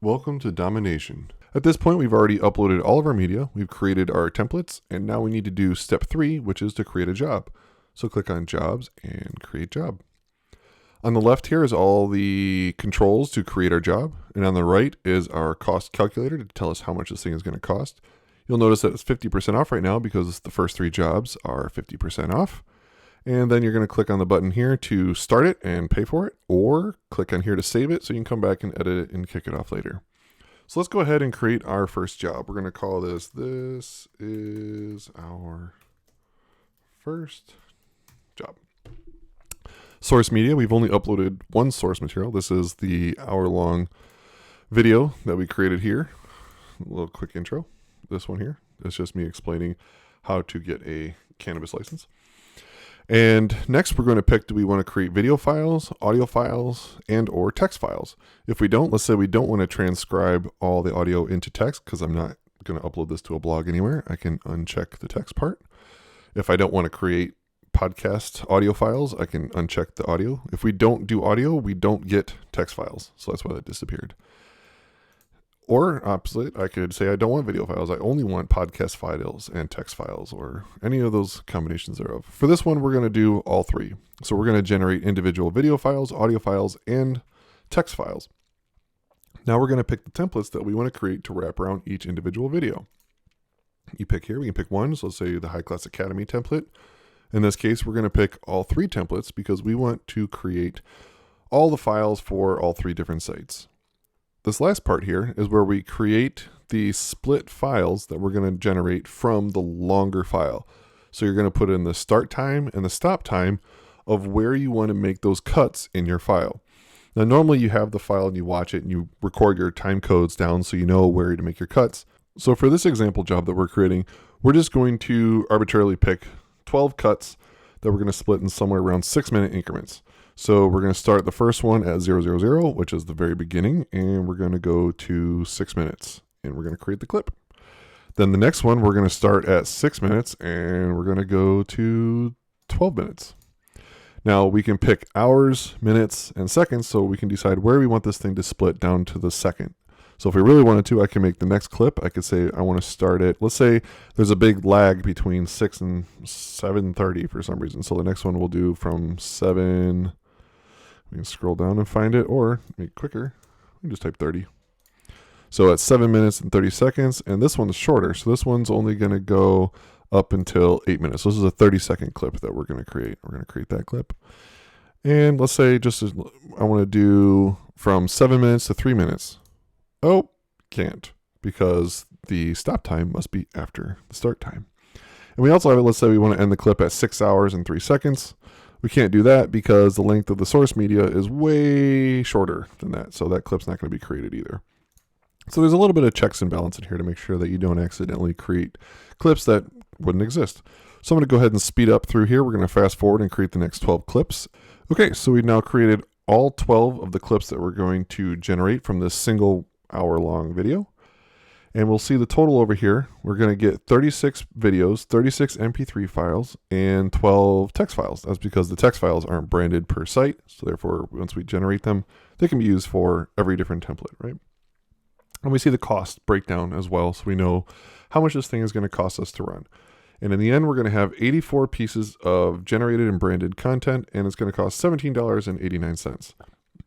Welcome to Domination. At this point, we've already uploaded all of our media, we've created our templates, and now we need to do step 3, which is to create a job. So click on Jobs and Create Job. On the left here is all the controls to create our job, and on the right is our cost calculator to tell us how much this thing is going to cost. You'll notice that it's 50% off right now because the first 3 jobs are 50% off. And then you're going to click on the button here to start it and pay for it, or click on here to save it so you can come back and edit it and kick it off later. So let's go ahead and create our first job. We're going to call this is our first job. Source media, we've only uploaded one source material. This is the hour-long video that we created here. A little quick intro. This one here, it's just me explaining how to get a cannabis license. And next we're going to pick, do we want to create video files, audio files, and or text files? If we don't, let's say we don't want to transcribe all the audio into text because I'm not going to upload this to a blog anywhere. I can uncheck the text part. If I don't want to create podcast audio files, I can uncheck the audio. If we don't do audio, we don't get text files. So that's why that disappeared. Or opposite, I could say I don't want video files. I only want podcast files and text files, or any of those combinations thereof. For this one, we're going to do all 3. So we're going to generate individual video files, audio files, and text files. Now we're going to pick the templates that we want to create to wrap around each individual video. You pick here, we can pick one. So let's say the High Class Academy template. In this case, we're going to pick all 3 templates because we want to create all the files for all 3 different sites. This last part here is where we create the split files that we're going to generate from the longer file. So you're going to put in the start time and the stop time of where you want to make those cuts in your file. Now, normally you have the file and you watch it and you record your time codes down so you know where to make your cuts. So for this example job that we're creating, we're just going to arbitrarily pick 12 cuts that we're going to split in somewhere around 6-minute increments. So we're going to start the first one at 000, which is the very beginning, and we're going to go to 6 minutes, and we're going to create the clip. Then the next one, we're going to start at 6 minutes, and we're going to go to 12 minutes. Now we can pick hours, minutes, and seconds, so we can decide where we want this thing to split down to the second. So if we really wanted to, I can make the next clip. I could say I want to start it. Let's say there's a big lag between 6 and 7:30 for some reason. So the next one we'll do from 7. We can scroll down and find it, or make it quicker. We can just type 30. So at 7 minutes and 30 seconds, and this one's shorter. So this one's only going to go up until 8 minutes. So this is a 30-second clip that we're going to create. We're going to create that clip. And let's say I want to do from 7 minutes to 3 minutes. Oh, can't, because the stop time must be after the start time. And we also have it, let's say we want to end the clip at 6 hours and 3 seconds. We can't do that because the length of the source media is way shorter than that. So that clip's not going to be created either. So there's a little bit of checks and balance in here to make sure that you don't accidentally create clips that wouldn't exist. So I'm going to go ahead and speed up through here. We're going to fast forward and create the next 12 clips. Okay, so we've now created all 12 of the clips that we're going to generate from this single hour-long video. And we'll see the total over here. We're going to get 36 videos, 36 MP3 files, and 12 text files. That's because the text files aren't branded per site. So therefore, once we generate them, they can be used for every different template, right? And we see the cost breakdown as well. So we know how much this thing is going to cost us to run. And in the end, we're going to have 84 pieces of generated and branded content, and it's going to cost $17.89.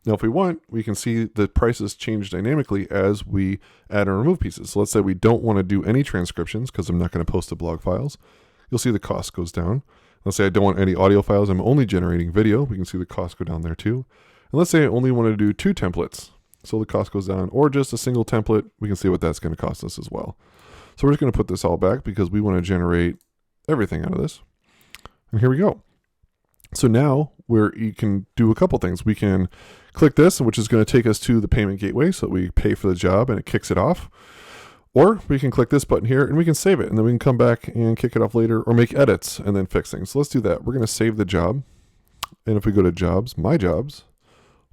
Now, if we want, we can see the prices change dynamically as we add and remove pieces. So let's say we don't want to do any transcriptions because I'm not going to post the blog files. You'll see the cost goes down. Let's say I don't want any audio files. I'm only generating video. We can see the cost go down there too. And let's say I only want to do 2 templates. So the cost goes down, or just a single template. We can see what that's going to cost us as well. So we're just going to put this all back because we want to generate everything out of this. And here we go. So now you can do a couple things. We can click this, which is going to take us to the payment gateway. So we pay for the job and it kicks it off. Or we can click this button here and we can save it. And then we can come back and kick it off later or make edits and then fix things. So let's do that. We're going to save the job. And if we go to jobs, my jobs,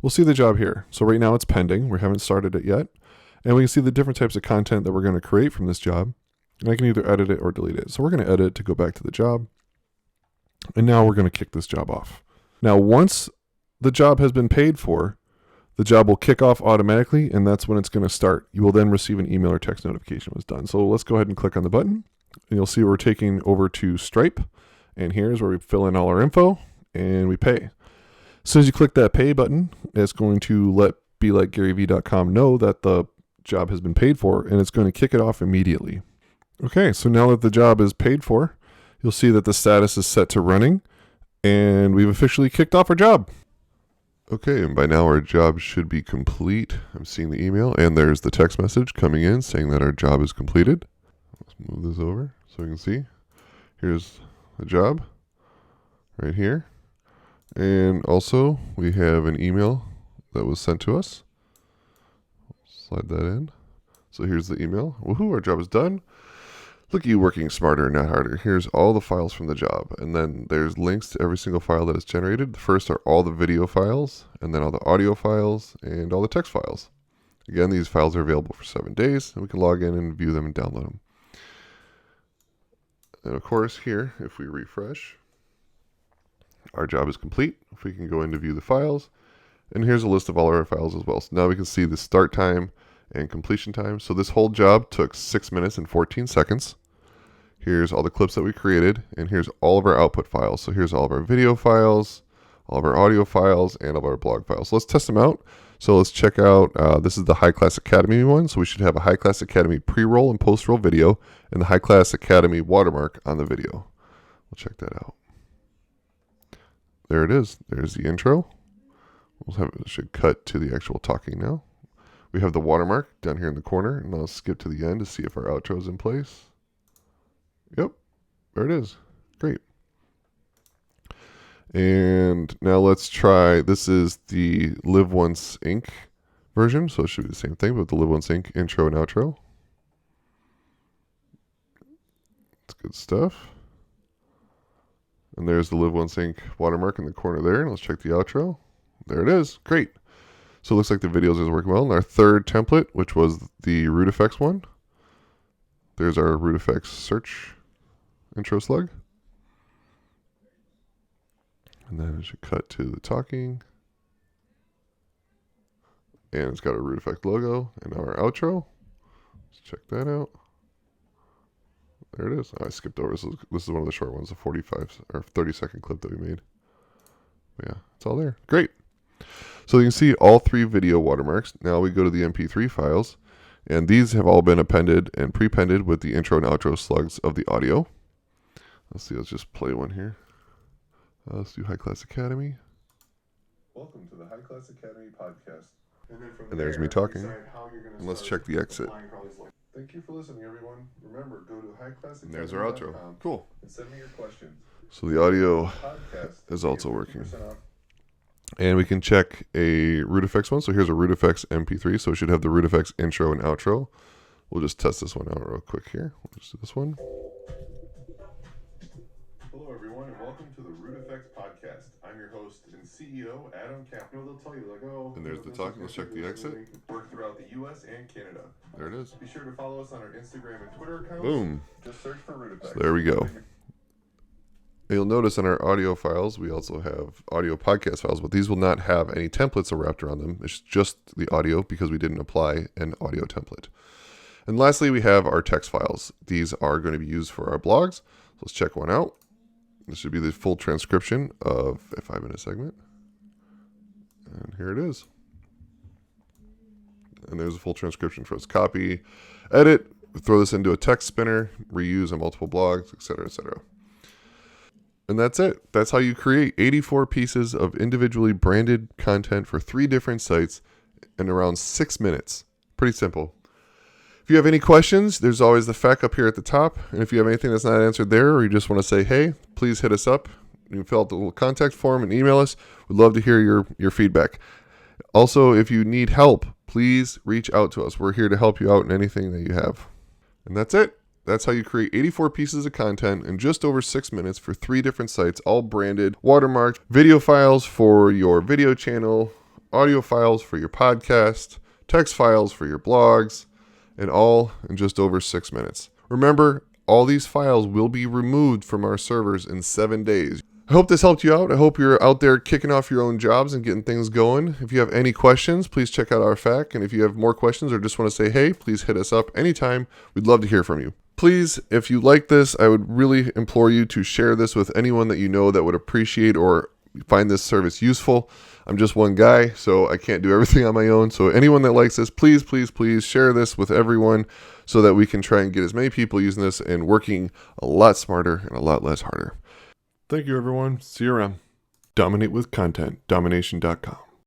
we'll see the job here. So right now it's pending. We haven't started it yet. And we can see the different types of content that we're going to create from this job. And I can either edit it or delete it. So we're going to edit to go back to the job. And now we're going to kick this job off. Now, once the job has been paid for, The job will kick off automatically, and that's when it's going to start. You will then receive an email or text notification when it's done. So let's go ahead and click on the button, and you'll see we're taking over to Stripe. And here's where we fill in all our info, and we pay. As soon as you click that pay button, it's going to let BeLikeGaryVee.com know that the job has been paid for, and it's going to kick it off immediately. Okay, so now that the job is paid for, you'll see that the status is set to running, and we've officially kicked off our job. Okay, and by now our job should be complete. I'm seeing the email, and there's the text message coming in saying that our job is completed. Let's move this over so we can see. Here's the job right here. And also, we have an email that was sent to us. Slide that in. So here's the email. Woohoo, our job is done. Look at you working smarter, not harder. Here's all the files from the job. And then there's links to every single file that is generated. The first are all the video files, and then all the audio files, and all the text files. Again, these files are available for 7 days, and we can log in and view them and download them. And of course, here, if we refresh, our job is complete. If we can go in to view the files, and here's a list of all our files as well. So now we can see the start time and completion time. So this whole job took 6 minutes and 14 seconds. Here's all the clips that we created, and here's all of our output files. So here's all of our video files, all of our audio files, and all of our blog files. So let's test them out. So let's check out, this is the High Class Academy one. So we should have a High Class Academy pre-roll and post-roll video, and the High Class Academy watermark on the video. We'll check that out. There it is. There's the intro. It should cut to the actual talking now. We have the watermark down here in the corner, and I'll skip to the end to see if our outro is in place. Yep, there it is. Great. And now let's try, this is the Live Once Inc. version, so it should be the same thing, but the Live Once Inc. intro and outro. It's good stuff. And there's the Live Once Inc. watermark in the corner there, and let's check the outro. There it is. Great. So it looks like the videos is working well. And our third template, which was the root effects one. There's our root effects search intro slug. And then it should cut to the talking. And it's got a root effect logo. And now our outro. Let's check that out. There it is. Oh, I skipped over. This is one of the short ones, the 45 or 30-second clip that we made. But yeah, it's all there. Great. So you can see all 3 video watermarks. Now we go to the MP3 files. And these have all been appended and prepended with the intro and outro slugs of the audio. Let's see, let's just play one here. Let's do High Class Academy. Welcome to the High Class Academy podcast. And there's me talking. And let's check the exit. Thank you for listening, everyone. Remember, go to highclassacademy.com. And there's our outro. Cool. And send me your questions. So the audio Podcast is also working. 50% off. And we can check a root effects one. So here's a root effects MP3. So it should have the root effects intro and outro. We'll just test this one out real quick here. We'll just do this one. Hello, everyone, and welcome to the Root Effects podcast. I'm your host and CEO, Adam Cap. You know, they'll tell you, like, oh... And there's the talking. Let's check the exit. Work throughout the U.S. and Canada. There it is. Be sure to follow us on our Instagram and Twitter accounts. Boom. Just search for Root Effects. So there we go. You'll notice in our audio files, we also have audio podcast files, but these will not have any templates wrapped around them. It's just the audio because we didn't apply an audio template. And lastly, we have our text files. These are going to be used for our blogs. So let's check one out. This should be the full transcription of a 5-minute segment. And here it is. And there's a full transcription for us. Copy, edit, throw this into a text spinner, reuse on multiple blogs, etc., etc. And that's it. That's how you create 84 pieces of individually branded content for 3 different sites in around 6 minutes. Pretty simple. If you have any questions, there's always the FAQ up here at the top. And if you have anything that's not answered there, or you just want to say, hey, please hit us up. You can fill out the little contact form and email us. We'd love to hear your feedback. Also, if you need help, please reach out to us. We're here to help you out in anything that you have. And that's it. That's how you create 84 pieces of content in just over 6 minutes for 3 different sites, all branded, watermarked, video files for your video channel, audio files for your podcast, text files for your blogs, and all in just over 6 minutes. Remember, all these files will be removed from our servers in 7 days. I hope this helped you out. I hope you're out there kicking off your own jobs and getting things going. If you have any questions, please check out our FAQ. And if you have more questions or just want to say hey, please hit us up anytime. We'd love to hear from you. Please, if you like this, I would really implore you to share this with anyone that you know that would appreciate or find this service useful. I'm just one guy, so I can't do everything on my own. So anyone that likes this, please, please, please share this with everyone so that we can try and get as many people using this and working a lot smarter and a lot less harder. Thank you, everyone. See you around. Dominate with content. Domination.com.